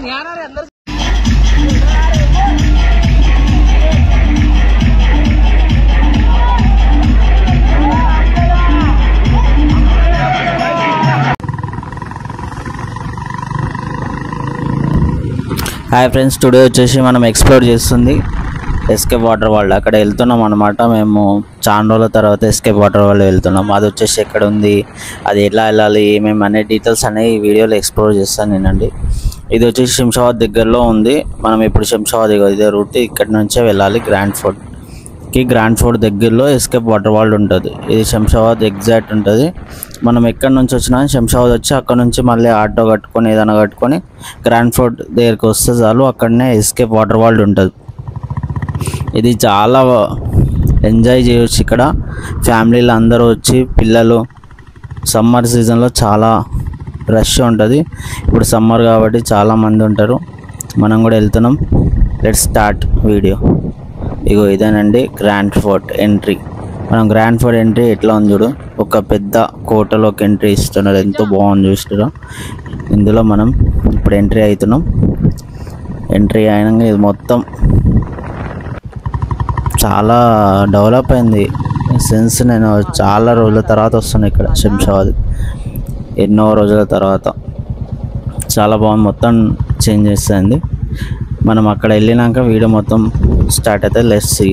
Hi friends, today వచ్చేసి మనం explore చేస్తుంది ఎస్కేప్ వాటర్ వరల్డ్. అక్కడ వెళ్తున్నాం అనమాట. మేము చాలా రోజుల తర్వాత ఎస్కేప్ వాటర్ వరల్డ్ వెళ్తున్నాం. అది వచ్చేసి ఎక్కడ ఉంది, అది ఎలా వెళ్ళాలి, ఏమేమి అనే డీటెయిల్స్ అనేవి ఈ వీడియోలో ఎక్స్ప్లోర్ చేస్తాను నేనండి. ఇది వచ్చేసి శంషాబాద్ దగ్గరలో ఉంది. మనం ఇప్పుడు శంషాబాద్ ఇదే రూట్, ఇక్కడ నుంచే వెళ్ళాలి గ్రాండ్ ఫోర్ట్కి. గ్రాండ్ ఫోర్ట్ దగ్గరలో ఎస్కేప్ వాటర్ వరల్డ్ ఉంటుంది. ఇది శంషాబాద్ ఎగ్జాక్ట్ ఉంటుంది. మనం ఎక్కడి నుంచి వచ్చినా శంషాబాద్ వచ్చి అక్కడ నుంచి మళ్ళీ ఆటో కట్టుకొని ఏదైనా కట్టుకొని గ్రాండ్ ఫోర్ట్ దగ్గరికి వస్తే చాలు, అక్కడనే ఎస్కేప్ వాటర్ వరల్డ్ ఉంటుంది. ఇది చాలా ఎంజాయ్ చేయొచ్చు. ఇక్కడ ఫ్యామిలీలు అందరూ వచ్చి, పిల్లలు సమ్మర్ సీజన్లో చాలా రష్ ఉంటుంది. ఇప్పుడు సమ్మర్ కాబట్టి చాలామంది ఉంటారు. మనం కూడా వెళ్తున్నాం. Let's start video. ఇగో ఇదేనండి గ్రాండ్ ఫోర్ట్ ఎంట్రీ. మనం గ్రాండ్ ఫోర్ట్ ఎంట్రీ ఎట్లా ఉంది చూడు, ఒక పెద్ద కోటలోకి ఎంట్రీ ఇస్తున్నారు. ఎంతో బాగుంది చూస్తున్నారా. ఇందులో మనం ఇప్పుడు ఎంట్రీ అవుతున్నాం. ఎంట్రీ అయినాక ఇది మొత్తం చాలా డెవలప్ అయింది. సిన్స్ నేను చాలా రోజుల తర్వాత వస్తున్నాను ఇక్కడ శంషాబాద్, ఎన్నో రోజుల తర్వాత. చాలా బాగుంది, మొత్తం చేంజ్ చేస్తుంది. మనం అక్కడ వెళ్ళినాక వీడియో మొత్తం స్టార్ట్ అయితే లెట్స్ సీ.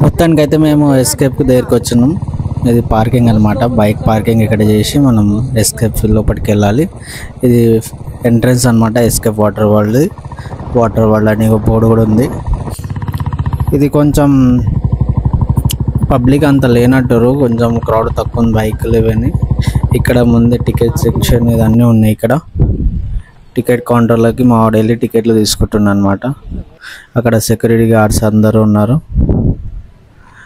మొత్తానికి అయితే మేము ఎస్కేప్ దగ్గరికి వచ్చినాం. ఇది పార్కింగ్ అనమాట, బైక్ పార్కింగ్ ఇక్కడ చేసి మనం ఎస్కేప్ లోపలికి వెళ్ళాలి. ఇది ఎంట్రన్స్ అనమాట ఎస్కేప్ వాటర్ వరల్డ్ అని ఒక బోర్డు కూడా ఉంది. ఇది కొంచెం పబ్లిక్ అంత లేనట్టు, కొంచెం క్రౌడ్ తక్కువ ఉంది, బైకులు ఇవన్నీ. ఇక్కడ ముందే టికెట్ సెక్షన్ ఇవన్నీ ఉన్నాయి. ఇక్కడ టికెట్ కౌంటర్లోకి మా వాడు వెళ్ళి టికెట్లు తీసుకుంటున్నాను అనమాట. అక్కడ సెక్యూరిటీ గార్డ్స్ అందరూ ఉన్నారు.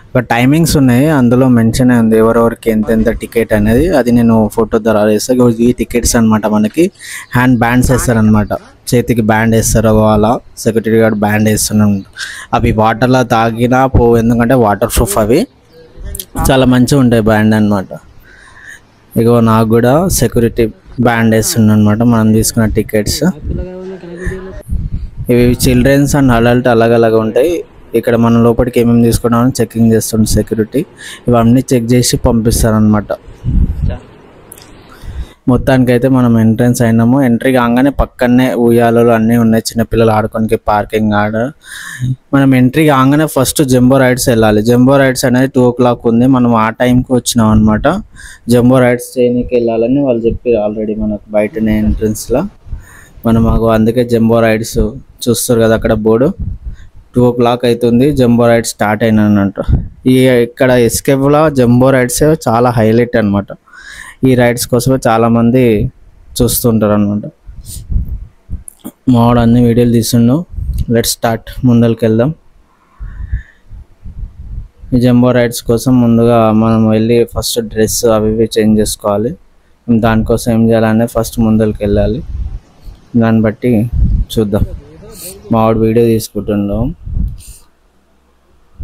ఇక్కడ టైమింగ్స్ ఉన్నాయి, అందులో మెన్షన్ అయింది ఎవరెవరికి ఎంతెంత టికెట్ అనేది. అది నేను ఫోటో ద్వారా వేస్తాను. ఈ టికెట్స్ అనమాట. మనకి హ్యాండ్ బ్యాండ్స్ వేస్తారనమాట, చేతికి బ్యాండ్ వేస్తారు. అలా సెక్యూరిటీ గార్డ్ బ్యాండ్ వేస్తున్నాను. అవి వాటర్లో తాగినా ఎందుకంటే వాటర్ ప్రూఫ్, అవి చాలా మంచిగా ఉంటాయి బ్యాండ్ అనమాట. ఇగో నాకు కూడా సెక్యూరిటీ బ్యాండ్ వేస్తున్నాను అనమాట. మనం తీసుకున్న టికెట్స్ ఇవి చిల్డ్రన్స్ అండ్ అడల్ట్ అలాగ ఉంటాయి. ఇక్కడ మనం లోపలికి ఏమేమి తీసుకున్నామని చెకింగ్ చేస్తుంది సెక్యూరిటీ. ఇవన్నీ చెక్ చేసి పంపిస్తారనమాట. మొత్తానికైతే మనం ఎంట్రన్స్ అయినాము. ఎంట్రీ కాగానే పక్కనే ఉయ్యాలలు అన్నీ ఉన్నాయి, చిన్నపిల్లలు ఆడుకోనికి పార్కింగ్ మనం ఎంట్రీ కాగానే ఫస్ట్ జంబో రైడ్స్ వెళ్ళాలి. జంబో రైడ్స్ అనేది 2 o'clock ఉంది. మనం ఆ టైంకి వచ్చినాం అనమాట. జంబో రైడ్స్ చేయడానికి వెళ్ళాలని వాళ్ళు చెప్పారు ఆల్రెడీ మనకు బయటనే ఎంట్రన్స్లో. మనం అందుకే జంబో రైడ్స్ చూస్తారు కదా అక్కడ బోర్డు. 2 o'clock అవుతుంది, జంబో రైడ్స్ స్టార్ట్ అయినానంట. ఇక్కడ ఎస్కేప్లో జంబో రైడ్స్ చాలా హైలైట్ అనమాట. ఈ రైడ్స్ కోసమే చాలామంది చూస్తుంటారు అనమాట. మావాడు అన్ని వీడియోలు తీస్తుండు. లెట్స్ స్టార్ట్, ముందరికి వెళ్దాం. ఈ జంబో రైడ్స్ కోసం ముందుగా మనం వెళ్ళి ఫస్ట్ డ్రెస్ అవి ఇవి చేంజ్ చేసుకోవాలి. దానికోసం ఏం చేయాలంటే ఫస్ట్ ముందరికి వెళ్ళాలి. దాన్ని బట్టి చూద్దాం. మావాడు వీడియో తీసుకుంటుండో,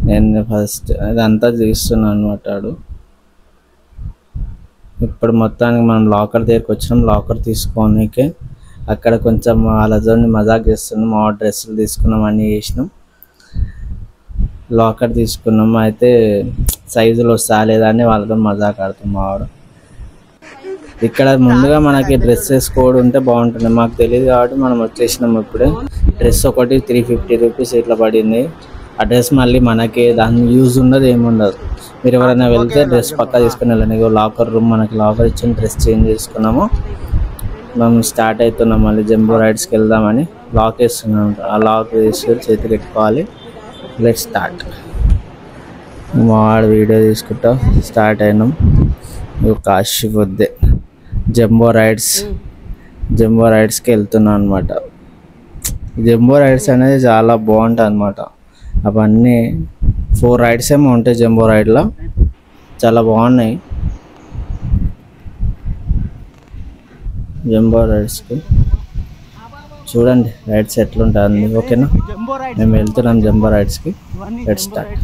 నేను ఫస్ట్ అదంతా తీస్తున్నాను అనమాట. ఇప్పుడు మొత్తానికి మనం లాకర్ దగ్గరికి వచ్చినాం. లాకర్ తీసుకోనికే అక్కడ కొంచెం వాళ్ళతోని మజాక్ చేస్తున్నాం. మా డ్రెస్సులు తీసుకున్నాం, అన్నీ చేసినాం. లాకర్ తీసుకున్నాం. అయితే సైజులు వస్తా లేదని వాళ్ళతో మజాక్ ఆడుతాం. మావాడు ఇక్కడ ముందుగా మనకి డ్రెస్సెస్ కోడ్ ఉంటే బాగుంటుంది, మాకు తెలియదు కాబట్టి మనం వచ్చేసినాం. ఇప్పుడే డ్రెస్ ఒకటి 350 రూపీస్ ఇట్లా పడింది. ఆ డ్రెస్ మళ్ళీ మనకి దాని యూజ్ ఉండదు, ఏముండదు. మీరు ఎవరైనా వెళ్తే డ్రెస్ పక్కా తీసుకుని వెళ్ళండి. లాకర్ రూమ్ మనకి లాకర్ ఇచ్చిన డ్రెస్ చేంజ్ చేసుకున్నాము. మనం స్టార్ట్ అవుతున్నాం, మళ్ళీ జంబో రైడ్స్కి వెళ్దామని. లాక్ వేస్తున్నాం, ఆ లాక్ వేసి చేతి పెట్టుకోవాలి. Let start. మా వాడు వీడియో తీసుకుంటా స్టార్ట్ అయినాం. కాశీ వద్దే జంబో రైడ్స్కి వెళ్తున్నాం అనమాట. జంబో రైడ్స్ అనేది చాలా బాగుంటుంది అనమాట. అవన్నీ 4 రైడ్స్ ఏమో ఉంటాయి జంబో రైడ్లో, చాలా బాగున్నాయి. జంబో రైడ్స్కి చూడండి రైడ్స్ ఎట్లుంటుంది. ఓకేనా, మేము వెళ్తున్నాం జంబో రైడ్స్కి. Let's start.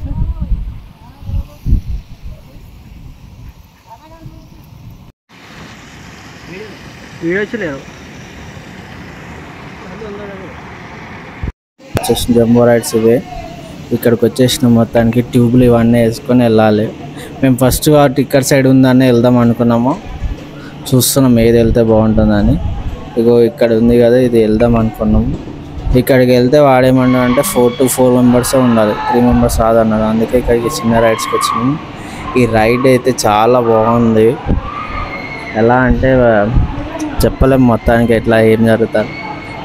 వచ్చేసిన జంబో రైడ్స్ ఇవే. ఇక్కడికి వచ్చేసిన మొత్తానికి ట్యూబ్లు ఇవన్నీ వేసుకొని వెళ్ళాలి. మేము ఫస్ట్ ఇక్కడ సైడ్ ఉందని వెళ్దాం అనుకున్నాము, చూస్తున్నాం ఏది వెళ్తే బాగుంటుందని. ఇగో ఇక్కడ ఉంది కదా, ఇది వెళ్దాం అనుకున్నాము. ఇక్కడికి వెళ్తే వాడేమన్నా అంటే 4 to 4 మెంబర్స్ ఉండాలి, 3 మెంబర్స్ రాదన్నారు. అందుకే ఇక్కడికి చిన్న రైడ్స్కి వచ్చినాము. ఈ రైడ్ అయితే చాలా బాగుంది. ఎలా అంటే చెప్పలేము మొత్తానికి ఎట్లా ఏం జరుగుతుంది.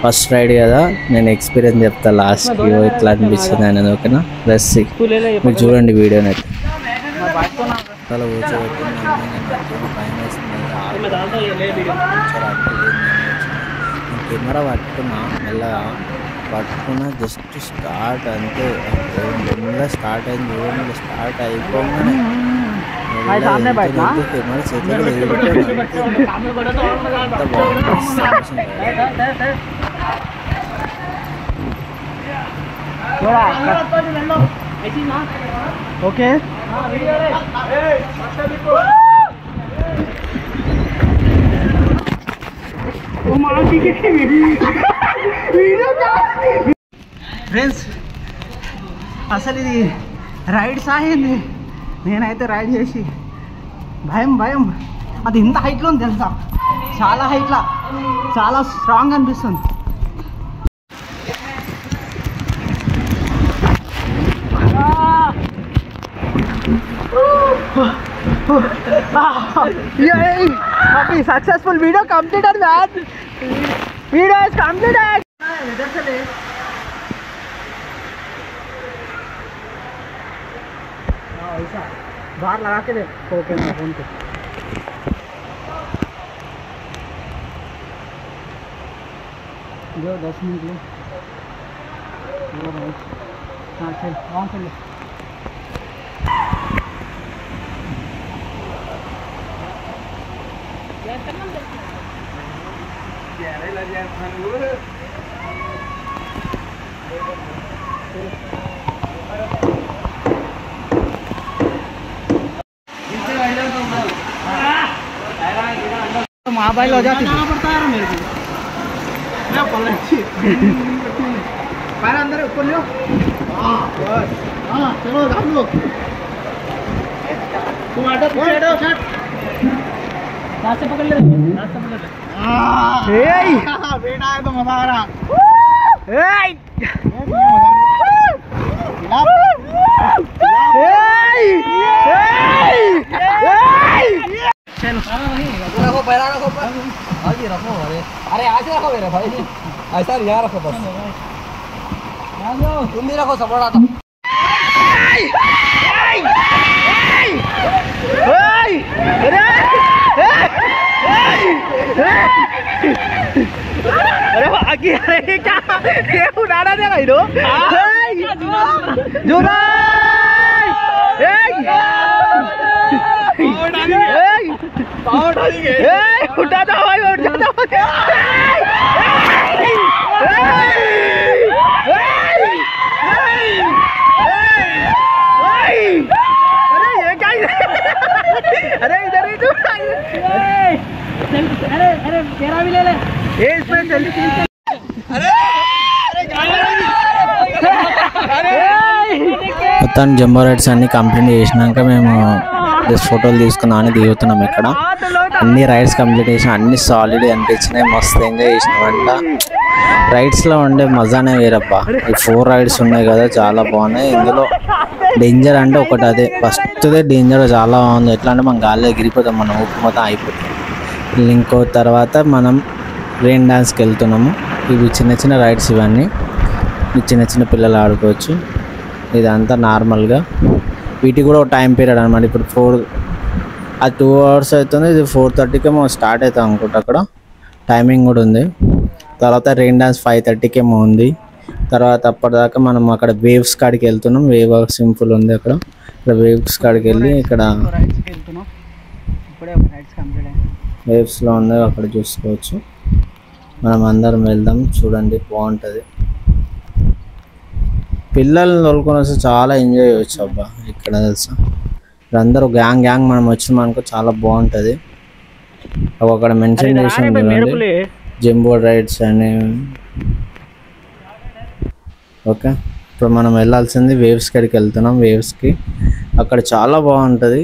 ఫస్ట్ రైడ్ కదా, నేను ఎక్స్పీరియన్స్ చెప్తాను లాస్ట్కి ఎట్లా అనిపించింది అనేది. ఓకేనా, ప్లస్ మీరు చూడండి వీడియోని అయితే. చాలా కెమెరా పట్టుకున్నా, మెల్లగా పట్టుకున్నా, జస్ట్ స్టార్ట్ అంతే. మెల్లగా స్టార్ట్ అయింది చూడండి. స్టార్ట్ అయిపోగానే కెమెరా చేతిలో ఓకే. ఫ్రెండ్స్, అసలు ఇది రైడ్స్ అయింది. నేనైతే రైడ్ చేసి భయం. అది ఇంత హైట్లో ఉంది తెలుసా, చాలా హైట్లా, చాలా స్ట్రాంగ్ అనిపిస్తుంది. Successful video completed man. Video is completed. बाहर लगा के दे फोन को। जो 10 मिनट ले हाँ चल ऑन कर ले। मोबाइल हो जाती है पड़ता है मेरे को मैं पलटी पैर अंदर ऊपर लो। हां बस हां चलो हम लोग तुम आटा पीछे हटो शट रास्ते पकड़ ले हां ए बेटा है तो मजा आ रहा ए रखो पैरा रखो आगे रखो। अरे ऐसे रखो मेरे भाई, ऐसा यहाँ रखो बस। तुम भी रखो सपोर्ट आता। अरे आगे अरे क्या ये उड़ाना देगा इधर जुना उठा दो भाई उठा दो। अरे ये क्या अरे इधर ही अरे अरे तेरा भी ले ले ये इसमें सेल्फी మొత్తాన్ని జంబో రైడ్స్ అన్ని కంప్లీట్ చేసినాక మేము జస్ట్ ఫోటోలు తీసుకున్నామని దిగుతున్నాం. ఇక్కడ అన్ని రైడ్స్ కంప్లీట్ చేసిన, అన్ని సాలిడ్ అనిపించినాయి, మస్తు ఎంజాయ్ చేసినామంట. రైడ్స్లో ఉండే మజానే వేరబ్బా. ఈ 4 రైడ్స్ ఉన్నాయి కదా, చాలా బాగున్నాయి. ఇందులో డేంజర్ అంటే ఒకటి అదే, ఫస్ట్దే డేంజర్ చాలా బాగుంది. ఎట్లా అంటే మనం గాల్లో ఎగిరిపోతాం, మనం ఊపు మొత్తం అయిపోతాం. ఇంకో తర్వాత మనం రెయిన్ డాన్స్కి వెళ్తున్నాము. ఇవి చిన్న చిన్న రైడ్స్, ఇవన్నీ చిన్న చిన్న పిల్లలు ఆడుకోవచ్చు. ఇదంతా నార్మల్గా, వీటికి కూడా ఒక టైం పీరియడ్ అనమాట. ఇప్పుడు 2 hours అవుతుంది, ఇది 4:30కి ఏమో స్టార్ట్ అవుతాం అనుకుంటా. అక్కడ టైమింగ్ కూడా ఉంది. తర్వాత రెయిన్ డాన్స్ 5:30కేమో ఉంది. తర్వాత అప్పటిదాకా మనం అక్కడ వేవ్స్ కాడికి వెళ్తున్నాం. వేవ్ సింపుల్ ఉంది అక్కడ. వేవ్స్ కాడికి వెళ్ళి ఇక్కడ వేవ్స్లో ఉంది, అక్కడ చూసుకోవచ్చు. మనం అందరం వెళ్దాం, చూడండి బాగుంటుంది. పిల్లల్ని తోలుకొని వస్తే చాలా ఎంజాయ్ చేయవచ్చు అబ్బా. ఇక్కడ తెలుసా, అందరూ గ్యాంగ్ మనం వచ్చినామనుకో చాలా బాగుంటుంది. అక్కడ మెన్షన్ చేసి చూడండి, జంబో రైడ్స్ అని. ఓకే, ఇప్పుడు మనం వెళ్ళాల్సింది వేవ్స్ కాడికి వెళ్తున్నాం. వేవ్స్కి అక్కడ చాలా బాగుంటుంది,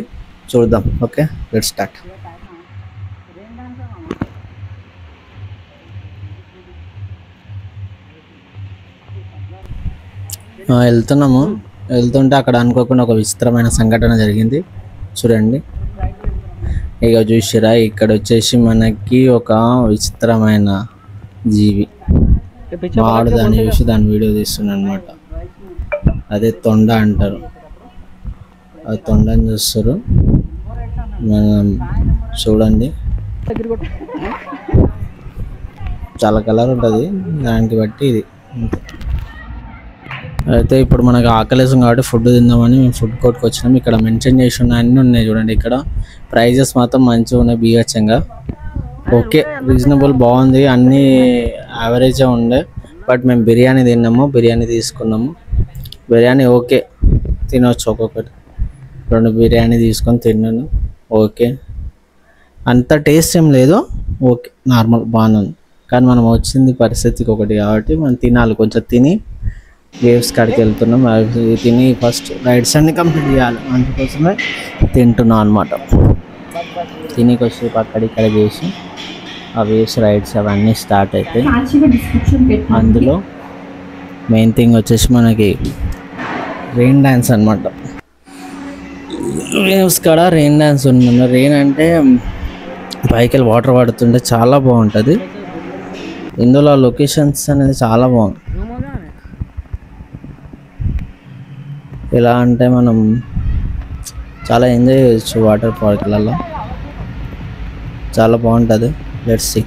చూద్దాం. Okay, let's start. వెళ్తున్నాము. వెళ్తుంటే అక్కడ అనుకోకుండా ఒక విచిత్రమైన సంఘటన జరిగింది, చూడండి. ఇక చూసిరా, ఇక్కడ వచ్చేసి మనకి ఒక విచిత్రమైన జీవి, వాడు దాన్ని చూసి దాని వీడియో తీస్తున్నాడు అనమాట. అదే తొండ అంటారు. అది తొండని చూస్తారు. మనం చూడండి, చాలా కలర్ ఉంటుంది, దానికి బట్టి ఇది. అయితే ఇప్పుడు మనకు ఆకలేసం కాబట్టి ఫుడ్ తిందామని మేము ఫుడ్ కోర్ట్కి వచ్చినాం. ఇక్కడ మెన్షన్ చేసి ఉన్న అన్నీ ఉన్నాయి చూడండి. ఇక్కడ ప్రైజెస్ మాత్రం మంచిగా ఉన్నాయి, బీహెచ్ఎంగా. ఓకే, రీజనబుల్, బాగుంది. అన్నీ యావరేజే ఉండే. బట్ మేము బిర్యానీ తిన్నాము, బిర్యానీ తీసుకున్నాము. బిర్యానీ ఓకే, తినవచ్చు. ఒక్కొక్కటి 2 బిర్యానీ తీసుకొని తిన్నాను. ఓకే, అంత టేస్ట్ ఏం లేదు, ఓకే నార్మల్, బాగానే ఉంది. కానీ మనం వచ్చింది పరిస్థితికి ఒకటి కాబట్టి మనం తినాలి. కొంచెం తిని వేవ్స్ కాడికి వెళ్తున్నాం. అవి తిని ఫస్ట్ రైడ్స్ అన్ని కంప్లీట్ చేయాలి, అందుకోసమే తింటున్నాం అనమాట. తినికి వచ్చి అక్కడిక్కడ చేసి ఆ వేవ్స్ రైడ్స్ అవన్నీ స్టార్ట్ అవుతాయి. అందులో మెయిన్ థింగ్ వచ్చేసి మనకి రెయిన్ డ్యాన్స్ అనమాట. వేవ్స్ కాడ రెయిన్ డ్యాన్స్ ఉంది. రెయిన్ అంటే పైకి వాటర్ పడుతుంటే చాలా బాగుంటుంది. ఇందులో లొకేషన్స్ అనేది చాలా బాగుంది. ఎలా అంటే మనం చాలా ఎంజాయ్ చేయొచ్చు వాటర్ పార్క్లలో, చాలా బాగుంటుంది. Let's see.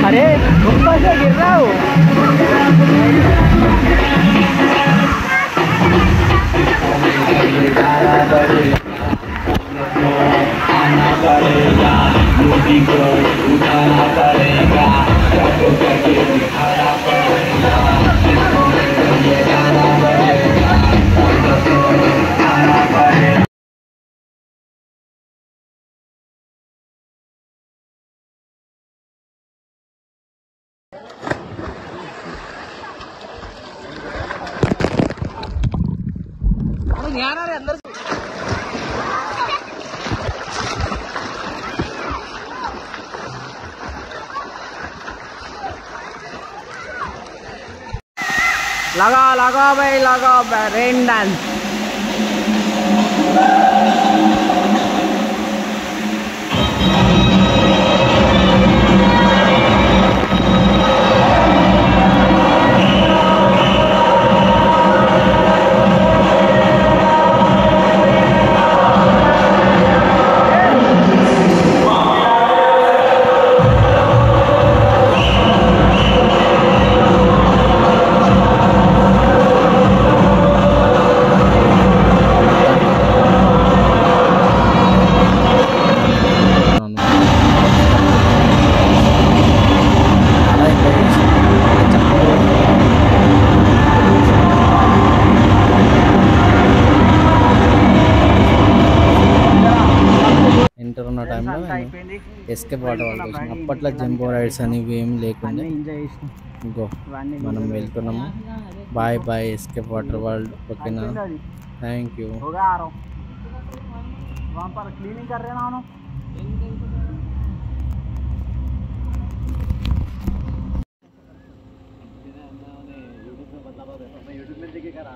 अरे ऊपर से गिर रहा हूँ। आना पड़ेगा, मूर्ति को उठाना पड़ेगा, सबको करके दिखाना पड़ेगा, ये गाना पड़ेगा, सबको आना पड़ेगा। अंदर लगा भाई रेन डांस। ఇంటర్ ఉన్న టైంలో ఎస్కేప్ వాటర్ వాళ్ళకి వచ్చినాం. అప్పట్లో జంబో రైడ్స్ అనేవి ఏం లేకుండా ఇంకో మనం వెళ్తున్నాము. Bye bye escape water world. ఓకేనా, థ్యాంక్ యూ. क्लीनिंग कर रहे ना यूट्यूब में बता यूट्यूब में देखिए करा